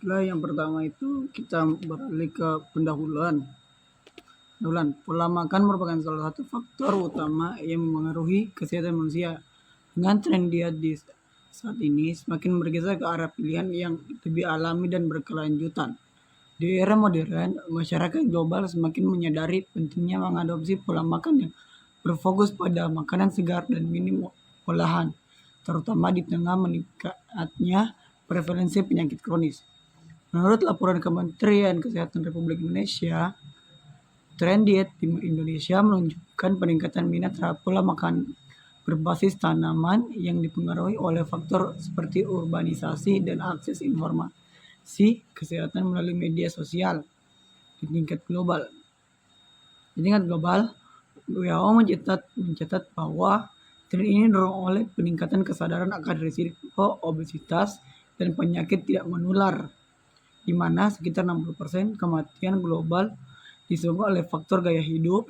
Baiklah, yang pertama itu kita beralih ke pendahuluan. Pola makan merupakan salah satu faktor utama yang memengaruhi kesehatan manusia. Dengan tren diet di saat ini semakin bergeser ke arah pilihan yang lebih alami dan berkelanjutan. Di era modern, masyarakat global semakin menyadari pentingnya mengadopsi pola makan yang berfokus pada makanan segar dan minim olahan, terutama di tengah meningkatnya prevalensi penyakit kronis. Menurut laporan Kementerian Kesehatan Republik Indonesia, tren diet di Indonesia menunjukkan peningkatan minat terhadap pola makan berbasis tanaman yang dipengaruhi oleh faktor seperti urbanisasi dan akses informasi kesehatan melalui media sosial di tingkat global. Di tingkat global, WHO mencatat bahwa tren ini didorong oleh peningkatan kesadaran akan risiko obesitas dan penyakit tidak menular, di mana sekitar 60% kematian global disebabkan oleh faktor gaya hidup,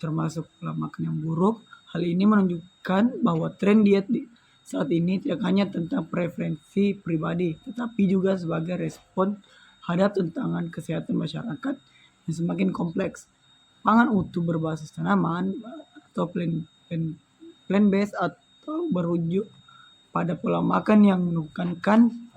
termasuk pola makan yang buruk. Hal ini menunjukkan bahwa tren diet saat ini tidak hanya tentang preferensi pribadi, tetapi juga sebagai respon terhadap tantangan kesehatan masyarakat yang semakin kompleks. Pangan utuh berbasis tanaman atau plant-based atau berujuk pada pola makan yang menekankan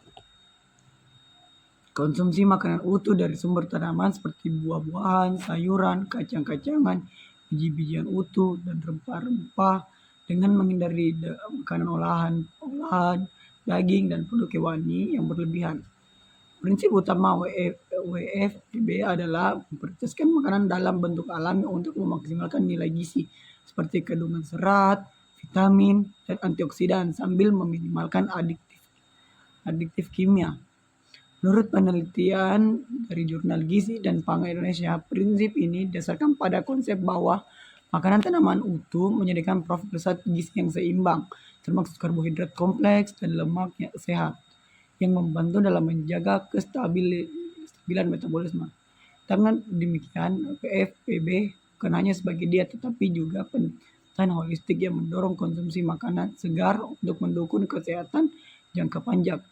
konsumsi makanan utuh dari sumber tanaman seperti buah-buahan, sayuran, kacang-kacangan, biji-bijian utuh, dan rempah-rempah dengan menghindari makanan olahan, daging, dan produk hewani yang berlebihan. Prinsip utama WFPB adalah memprioritaskan makanan dalam bentuk alami untuk memaksimalkan nilai gizi seperti kandungan serat, vitamin, dan antioksidan sambil meminimalkan adiktif kimia. Menurut penelitian dari Jurnal Gizi dan Pangan Indonesia, prinsip ini didasarkan pada konsep bahwa makanan tanaman utuh menyediakan profil zat gizi yang seimbang, termasuk karbohidrat kompleks dan lemak yang sehat, yang membantu dalam menjaga kestabilan metabolisme. Dengan demikian, PFPB bukan hanya sebagai diet, tetapi juga pendekatan holistik yang mendorong konsumsi makanan segar untuk mendukung kesehatan jangka panjang.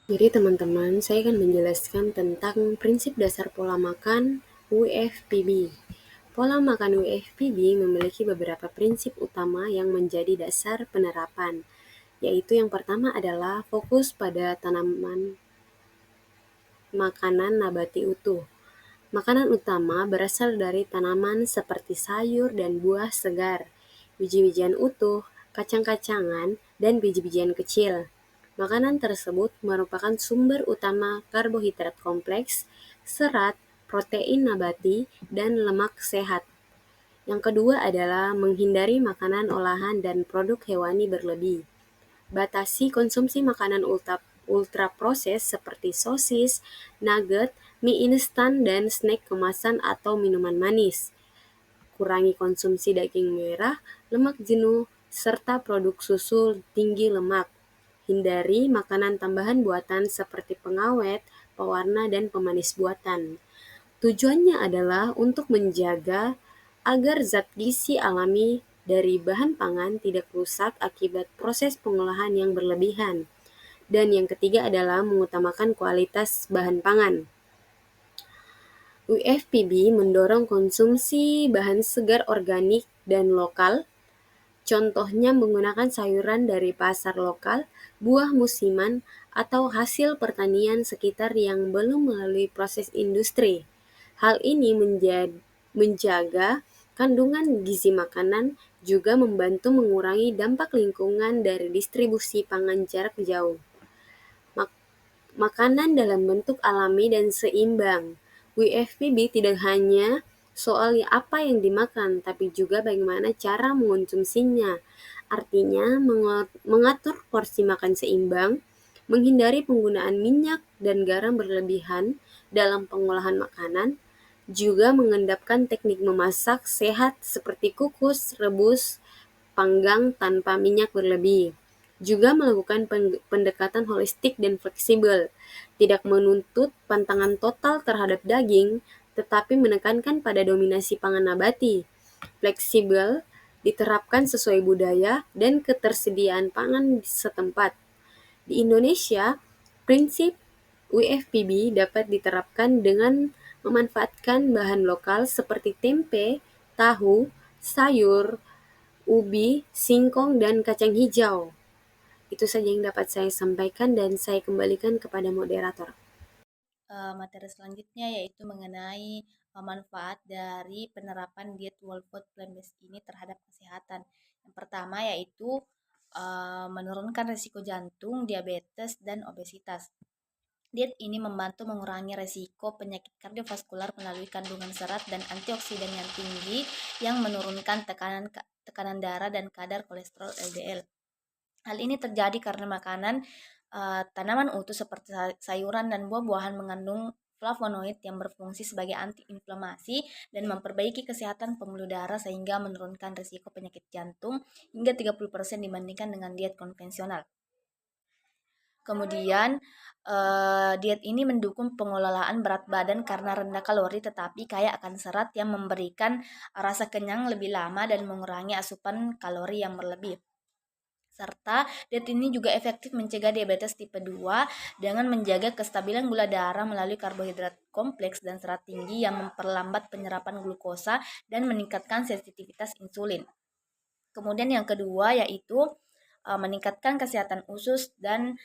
Jadi teman-teman, saya akan menjelaskan tentang prinsip dasar pola makan WFPB. Pola makan WFPB memiliki beberapa prinsip utama yang menjadi dasar penerapan, yaitu yang pertama adalah fokus pada tanaman makanan nabati utuh. Makanan utama berasal dari tanaman seperti sayur dan buah segar, biji-bijian utuh, kacang-kacangan, dan biji-bijian kecil. Makanan tersebut merupakan sumber utama karbohidrat kompleks, serat, protein nabati, dan lemak sehat. Yang kedua adalah menghindari makanan olahan dan produk hewani berlebih. Batasi konsumsi makanan ultra proses seperti sosis, nugget, mie instan, dan snack kemasan atau minuman manis. Kurangi konsumsi daging merah, lemak jenuh, serta produk susu tinggi lemak. Hindari makanan tambahan buatan seperti pengawet, pewarna, dan pemanis buatan. Tujuannya adalah untuk menjaga agar zat gizi alami dari bahan pangan tidak rusak akibat proses pengolahan yang berlebihan. Dan yang ketiga adalah mengutamakan kualitas bahan pangan. WFPB mendorong konsumsi bahan segar organik dan lokal. Contohnya menggunakan sayuran dari pasar lokal, buah musiman, atau hasil pertanian sekitar yang belum melalui proses industri. Hal ini menjaga kandungan gizi makanan, juga membantu mengurangi dampak lingkungan dari distribusi pangan jarak jauh. Makanan dalam bentuk alami dan seimbang. WFPB tidak hanya soal apa yang dimakan, tapi juga bagaimana cara mengonsumsinya. Artinya, mengatur porsi makan seimbang, menghindari penggunaan minyak dan garam berlebihan dalam pengolahan makanan, juga mengendapkan teknik memasak sehat seperti kukus, rebus, panggang tanpa minyak berlebih. Juga melakukan pendekatan holistik dan fleksibel, tidak menuntut pantangan total terhadap daging, tetapi menekankan pada dominasi pangan nabati. Fleksibel diterapkan sesuai budaya dan ketersediaan pangan setempat. Di Indonesia, prinsip WFPB dapat diterapkan dengan memanfaatkan bahan lokal seperti tempe, tahu, sayur, ubi, singkong, dan kacang hijau. Itu saja yang dapat saya sampaikan dan saya kembalikan kepada moderator. Materi selanjutnya yaitu mengenai manfaat dari penerapan diet whole food plant-based ini terhadap kesehatan. Yang pertama yaitu menurunkan risiko jantung, diabetes, dan obesitas. Diet ini membantu mengurangi risiko penyakit kardiovaskular melalui kandungan serat dan antioksidan yang tinggi yang menurunkan tekanan darah dan kadar kolesterol LDL. Hal ini terjadi karena makanan tanaman utuh seperti sayuran dan buah-buahan mengandung flavonoid yang berfungsi sebagai antiinflamasi dan memperbaiki kesehatan pembuluh darah sehingga menurunkan risiko penyakit jantung hingga 30% dibandingkan dengan diet konvensional. Kemudian diet ini mendukung pengelolaan berat badan karena rendah kalori tetapi kaya akan serat yang memberikan rasa kenyang lebih lama dan mengurangi asupan kalori yang berlebih. Serta diet ini juga efektif mencegah diabetes tipe 2 dengan menjaga kestabilan gula darah melalui karbohidrat kompleks dan serat tinggi yang memperlambat penyerapan glukosa dan meningkatkan sensitivitas insulin. Kemudian yang kedua yaitu meningkatkan kesehatan usus dan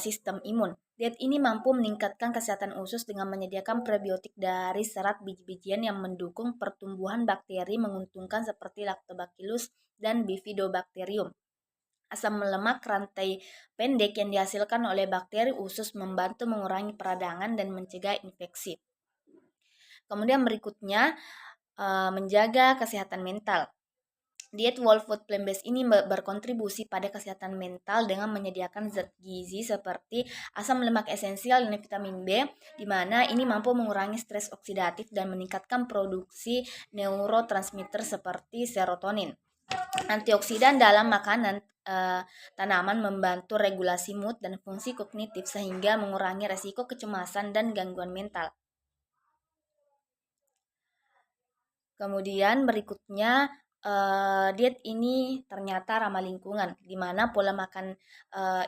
sistem imun. Diet ini mampu meningkatkan kesehatan usus dengan menyediakan prebiotik dari serat biji-bijian yang mendukung pertumbuhan bakteri menguntungkan seperti Lactobacillus dan Bifidobacterium. Asam lemak rantai pendek yang dihasilkan oleh bakteri usus membantu mengurangi peradangan dan mencegah infeksi. Kemudian berikutnya, menjaga kesehatan mental. Diet whole food plant-based ini berkontribusi pada kesehatan mental dengan menyediakan zat gizi seperti asam lemak esensial dan vitamin B, di mana ini mampu mengurangi stres oksidatif dan meningkatkan produksi neurotransmitter seperti serotonin. Antioksidan dalam makanan tanaman membantu regulasi mood dan fungsi kognitif sehingga mengurangi resiko kecemasan dan gangguan mental. Kemudian berikutnya diet ini ternyata ramah lingkungan, di mana pola makan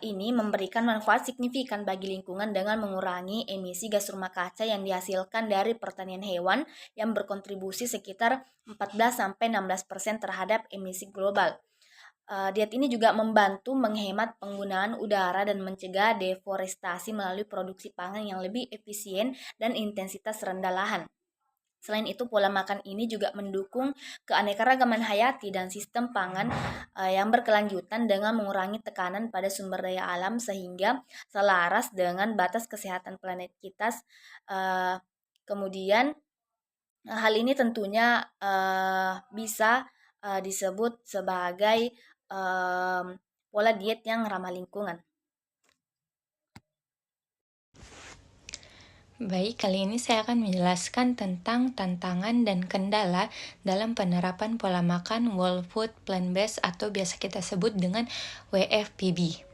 ini memberikan manfaat signifikan bagi lingkungan dengan mengurangi emisi gas rumah kaca yang dihasilkan dari pertanian hewan yang berkontribusi sekitar 14-16% terhadap emisi global. Diet ini juga membantu menghemat penggunaan udara dan mencegah deforestasi melalui produksi pangan yang lebih efisien dan intensitas rendah lahan. Selain itu, pola makan ini juga mendukung keanekaragaman hayati dan sistem pangan yang berkelanjutan dengan mengurangi tekanan pada sumber daya alam sehingga selaras dengan batas kesehatan planet kita. Kemudian hal ini tentunya bisa disebut sebagai pola diet yang ramah lingkungan. Baik, kali ini saya akan menjelaskan tentang tantangan dan kendala dalam penerapan pola makan whole food plant-based atau biasa kita sebut dengan WFPB.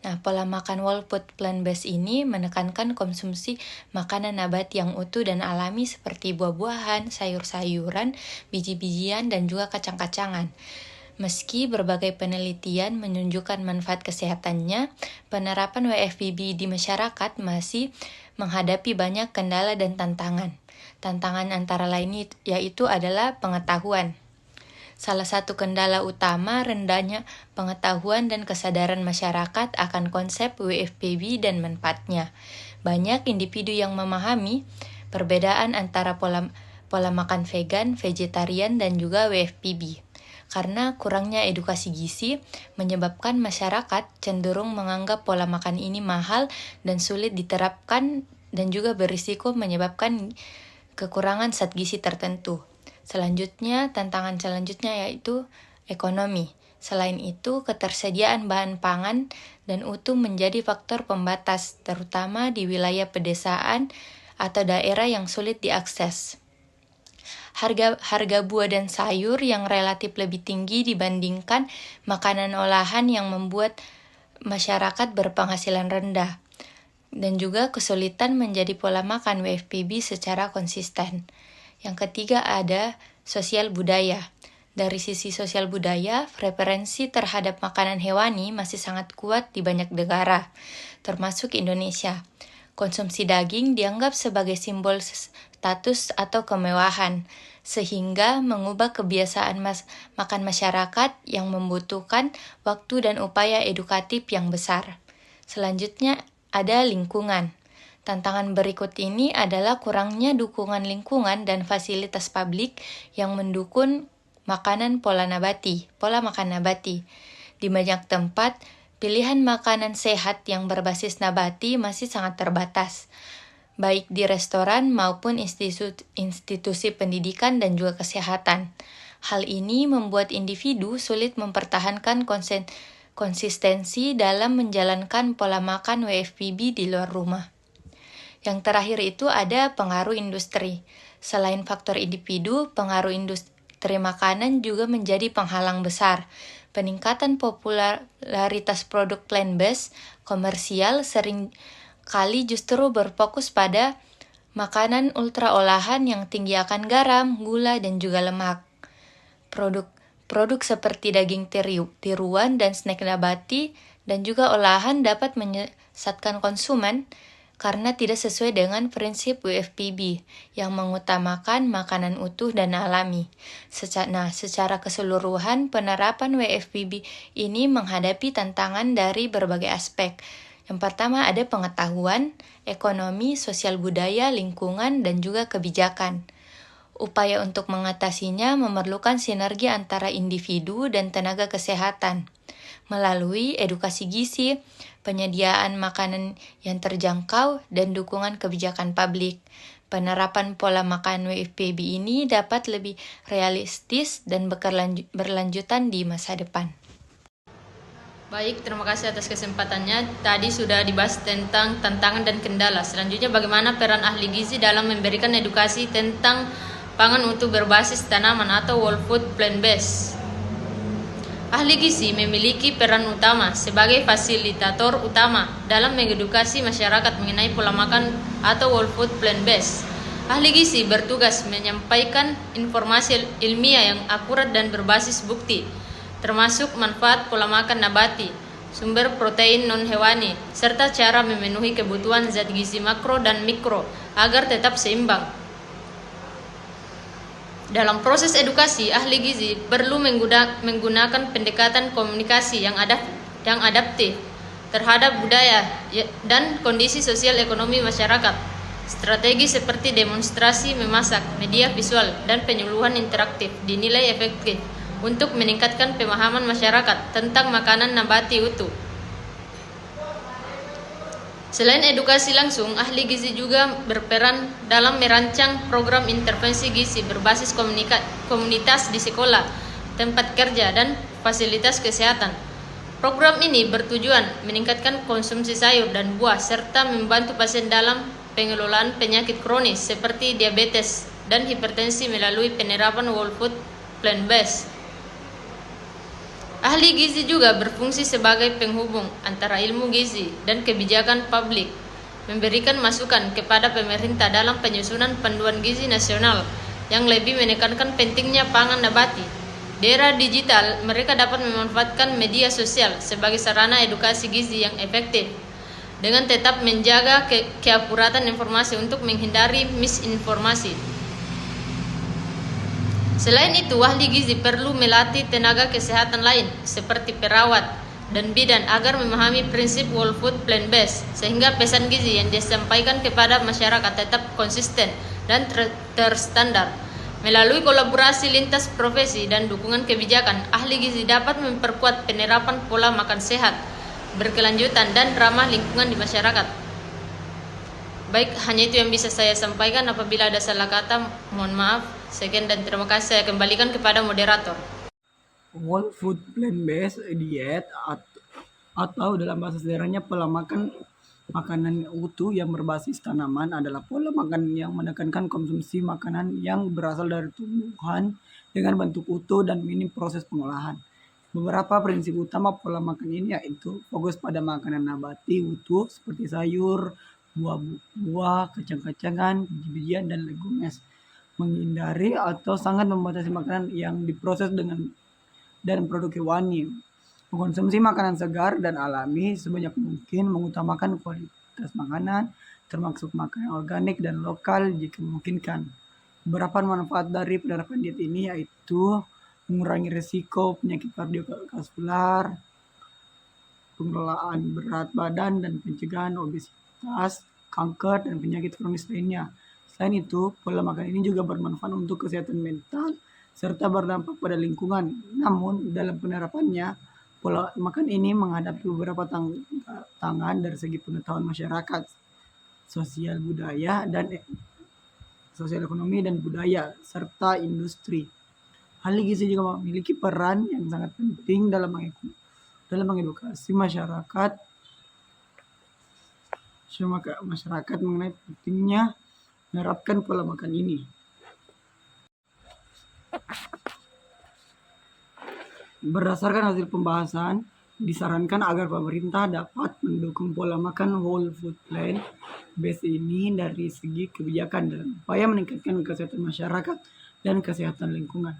Nah, pola makan whole food plant-based ini menekankan konsumsi makanan nabati yang utuh dan alami seperti buah-buahan, sayur-sayuran, biji-bijian, dan juga kacang-kacangan. Meski berbagai penelitian menunjukkan manfaat kesehatannya, penerapan WFPB di masyarakat masih menghadapi banyak kendala dan tantangan. Tantangan antara lain yaitu adalah pengetahuan. Salah satu kendala utama rendahnya pengetahuan dan kesadaran masyarakat akan konsep WFPB dan manfaatnya. Banyak individu yang memahami perbedaan antara pola makan vegan, vegetarian, dan juga WFPB. Karena kurangnya edukasi gizi menyebabkan masyarakat cenderung menganggap pola makan ini mahal dan sulit diterapkan dan juga berisiko menyebabkan kekurangan zat gizi tertentu. Tantangan selanjutnya yaitu ekonomi. Selain itu, ketersediaan bahan pangan dan utuh menjadi faktor pembatas, terutama di wilayah pedesaan atau daerah yang sulit diakses. Harga buah dan sayur yang relatif lebih tinggi dibandingkan makanan olahan yang membuat masyarakat berpenghasilan rendah, dan juga kesulitan menjadi pola makan WFPB secara konsisten. Yang ketiga ada sosial budaya. Dari sisi sosial budaya, preferensi terhadap makanan hewani masih sangat kuat di banyak negara, termasuk Indonesia. Konsumsi daging dianggap sebagai simbol status atau kemewahan, sehingga mengubah kebiasaan makan masyarakat yang membutuhkan waktu dan upaya edukatif yang besar. Selanjutnya ada lingkungan. Tantangan berikut ini adalah kurangnya dukungan lingkungan dan fasilitas publik yang mendukung pola makan nabati. Di banyak tempat, pilihan makanan sehat yang berbasis nabati masih sangat terbatas, baik di restoran maupun institusi pendidikan dan juga kesehatan. Hal ini membuat individu sulit mempertahankan konsistensi dalam menjalankan pola makan WFPB di luar rumah. Yang terakhir itu ada pengaruh industri. Selain faktor individu, pengaruh industri makanan juga menjadi penghalang besar. Peningkatan popularitas produk plant-based komersial sering kali justru berfokus pada makanan ultra olahan yang tinggi akan garam, gula, dan juga lemak. Produk seperti daging tiruan dan snack nabati dan juga olahan dapat menyesatkan konsumen karena tidak sesuai dengan prinsip WFPB yang mengutamakan makanan utuh dan alami. Secara keseluruhan, penerapan WFPB ini menghadapi tantangan dari berbagai aspek. Yang pertama ada pengetahuan, ekonomi, sosial budaya, lingkungan, dan juga kebijakan. Upaya untuk mengatasinya memerlukan sinergi antara individu dan tenaga kesehatan melalui edukasi gizi, penyediaan makanan yang terjangkau, dan dukungan kebijakan publik. Penerapan pola makan WFPB ini dapat lebih realistis dan berlanjutan di masa depan. Baik, terima kasih atas kesempatannya. Tadi sudah dibahas tentang tantangan dan kendala. Selanjutnya bagaimana peran ahli gizi dalam memberikan edukasi tentang pangan utuh berbasis tanaman atau whole food plant-based. Ahli gizi memiliki peran utama sebagai fasilitator utama dalam mengedukasi masyarakat mengenai pola makan atau whole food plant-based. Ahli gizi bertugas menyampaikan informasi ilmiah yang akurat dan berbasis bukti, termasuk manfaat pola makan nabati, sumber protein non-hewani, serta cara memenuhi kebutuhan zat gizi makro dan mikro agar tetap seimbang. Dalam proses edukasi, ahli gizi perlu menggunakan pendekatan komunikasi yang adaptif terhadap budaya dan kondisi sosial ekonomi masyarakat. Strategi seperti demonstrasi memasak, media visual, dan penyuluhan interaktif dinilai efektif untuk meningkatkan pemahaman masyarakat tentang makanan nabati utuh. Selain edukasi langsung, ahli gizi juga berperan dalam merancang program intervensi gizi berbasis komunitas di sekolah, tempat kerja, dan fasilitas kesehatan. Program ini bertujuan meningkatkan konsumsi sayur dan buah serta membantu pasien dalam pengelolaan penyakit kronis seperti diabetes dan hipertensi melalui penerapan whole food plant-based. Ahli gizi juga berfungsi sebagai penghubung antara ilmu gizi dan kebijakan publik, memberikan masukan kepada pemerintah dalam penyusunan panduan gizi nasional yang lebih menekankan pentingnya pangan nabati. Di era digital, mereka dapat memanfaatkan media sosial sebagai sarana edukasi gizi yang efektif, dengan tetap menjaga keakuratan informasi untuk menghindari misinformasi. Selain itu, ahli gizi perlu melatih tenaga kesehatan lain seperti perawat dan bidan agar memahami prinsip whole food plant-based sehingga pesan gizi yang disampaikan kepada masyarakat tetap konsisten dan terstandar. Melalui kolaborasi lintas profesi dan dukungan kebijakan, ahli gizi dapat memperkuat penerapan pola makan sehat, berkelanjutan, dan ramah lingkungan di masyarakat. Baik, hanya itu yang bisa saya sampaikan. Apabila ada salah kata, mohon maaf. Sekian dan terima kasih. Saya kembalikan kepada moderator. Whole food plant-based diet atau dalam bahasa sederhananya pola makan makanan utuh yang berbasis tanaman adalah pola makan yang menekankan konsumsi makanan yang berasal dari tumbuhan dengan bentuk utuh dan minim proses pengolahan. Beberapa prinsip utama pola makan ini yaitu fokus pada makanan nabati utuh seperti sayur, buah-buah, kacang-kacangan, biji-bijian, dan legumes. Menghindari atau sangat membatasi makanan yang diproses dan produk hewani. Mengkonsumsi makanan segar dan alami sebanyak mungkin, mengutamakan kualitas makanan, termasuk makanan organik dan lokal jika memungkinkan. Beberapa manfaat dari penerapan diet ini yaitu mengurangi risiko penyakit kardiovaskular, pengelolaan berat badan dan pencegahan obesitas, kanker, dan penyakit kronis lainnya. Selain itu, pola makan ini juga bermanfaat untuk kesehatan mental serta berdampak pada lingkungan. Namun, dalam penerapannya, pola makan ini menghadapi beberapa tantangan dari segi pengetahuan masyarakat, sosial ekonomi dan budaya, serta industri. Ahli gizi juga memiliki peran yang sangat penting dalam mengedukasi masyarakat mengenai pentingnya menerapkan pola makan ini. Berdasarkan hasil pembahasan, disarankan agar pemerintah dapat mendukung pola makan whole food plant based ini dari segi kebijakan dalam upaya meningkatkan kesehatan masyarakat dan kesehatan lingkungan.